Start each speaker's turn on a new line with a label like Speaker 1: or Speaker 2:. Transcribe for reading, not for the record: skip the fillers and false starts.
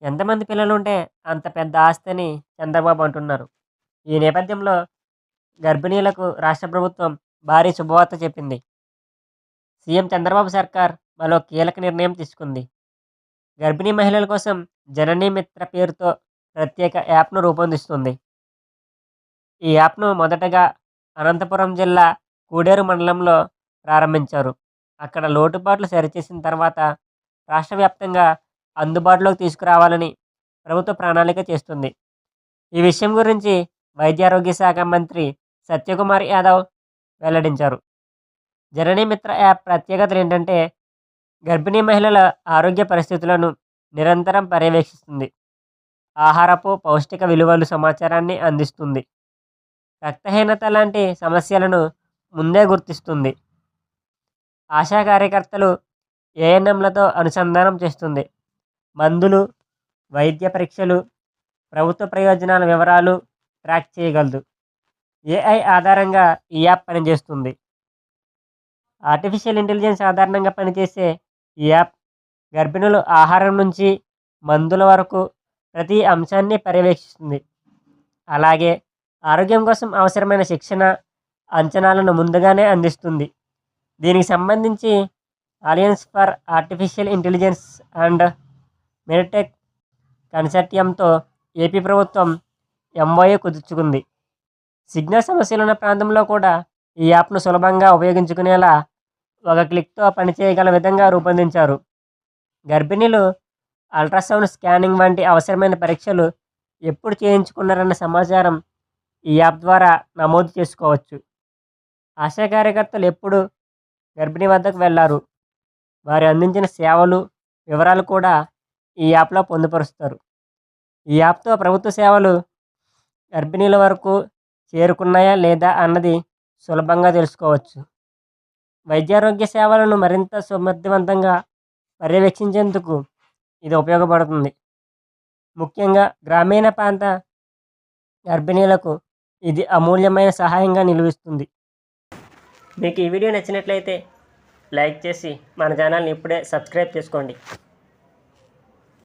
Speaker 1: ఎంతమంది పిల్లలుంటే అంత పెద్ద ఆస్తి అని చంద్రబాబు అంటున్నారు. ఈ నేపథ్యంలో గర్భిణీలకు రాష్ట్ర ప్రభుత్వం భారీ శుభవార్త చెప్పింది. సీఎం చంద్రబాబు సర్కార్ మరో కీలక నిర్ణయం తీసుకుంది. గర్భిణీ మహిళల కోసం జననీ మిత్ర పేరుతో ప్రత్యేక యాప్‌ను రూపొందిస్తుంది. ఈ యాప్‌ను మొదటగా అనంతపురం జిల్లా కూడేరు మండలంలో ప్రారంభించారు. అక్కడ లోటుపాట్లు సరిచేసిన తర్వాత రాష్ట్ర వ్యాప్తంగా అందుబాటులోకి తీసుకురావాలని ప్రభుత్వ ప్రణాళిక చేస్తుంది. ఈ విషయం గురించి వైద్యారోగ్య శాఖ మంత్రి సత్యకుమార్ యాదవ్ వెల్లడించారు. జననీ మిత్ర యాప్ ప్రత్యేకతలేంటంటే గర్భిణీ మహిళల ఆరోగ్య పరిస్థితులను నిరంతరం పర్యవేక్షిస్తుంది. ఆహారపు పౌష్టిక విలువలు సమాచారాన్ని అందిస్తుంది. రక్తహీనత లాంటి సమస్యలను ముందే గుర్తిస్తుంది. ఆశా కార్యకర్తలు, ఏఎన్ఎంలతో అనుసంధానం చేస్తుంది. మందులు, వైద్య పరీక్షలు, ప్రభుత్వ ప్రయోజనాల వివరాలు ట్రాక్ చేయగలదు. ఏఐ ఆధారంగా ఈ యాప్ పనిచేస్తుంది. ఆర్టిఫిషియల్ ఇంటెలిజెన్స్ ఆధారంగా పనిచేసే ఈ యాప్ గర్భిణులు ఆహారం నుంచి మందుల వరకు ప్రతి అంశాన్ని పర్యవేక్షిస్తుంది. అలాగే ఆరోగ్యం కోసం అవసరమైన శిక్షణ, అంచనాలను ముందుగానే అందిస్తుంది. దీనికి సంబంధించి alliance for artificial intelligence and medtech కన్సార్టియంతో ఏపీ ప్రభుత్వం ఎంఓయూ కుదుర్చుకుంది. సిగ్నల్ సమస్యలున్న ప్రాంతంలో కూడా ఈ యాప్ను సులభంగా ఉపయోగించుకునేలా ఒక క్లిక్తో పనిచేయగల విధంగా రూపొందించారు. గర్భిణీలు అల్ట్రాసౌండ్ స్కానింగ్ వంటి అవసరమైన పరీక్షలు ఎప్పుడు చేయించుకున్నారన్న సమాచారం ఈ యాప్ ద్వారా నమోదు చేసుకోవచ్చు. ఆశా కార్యకర్తలు ఎప్పుడు గర్భిణీ వద్దకు వెళ్లారు, వారు అందించిన సేవలు వివరాలు కూడా ఈ యాప్లో పొందుపరుస్తారు. ఈ యాప్తో ప్రభుత్వ సేవలు గర్భిణీల వరకు చేరుకున్నాయా లేదా అన్నది సులభంగా తెలుసుకోవచ్చు. వైద్యారోగ్య సేవలను మరింత సమర్థవంతంగా పర్యవేక్షించేందుకు ఇది ఉపయోగపడుతుంది. ముఖ్యంగా గ్రామీణ ప్రాంత గర్భిణీలకు ఇది అమూల్యమైన సహాయంగా నిలుస్తుంది. మీకు ఈ వీడియో నచ్చినట్లయితే లైక్ చేసి మన ఛానల్ని ఇప్పుడే సబ్స్క్రైబ్ చేసుకోండి.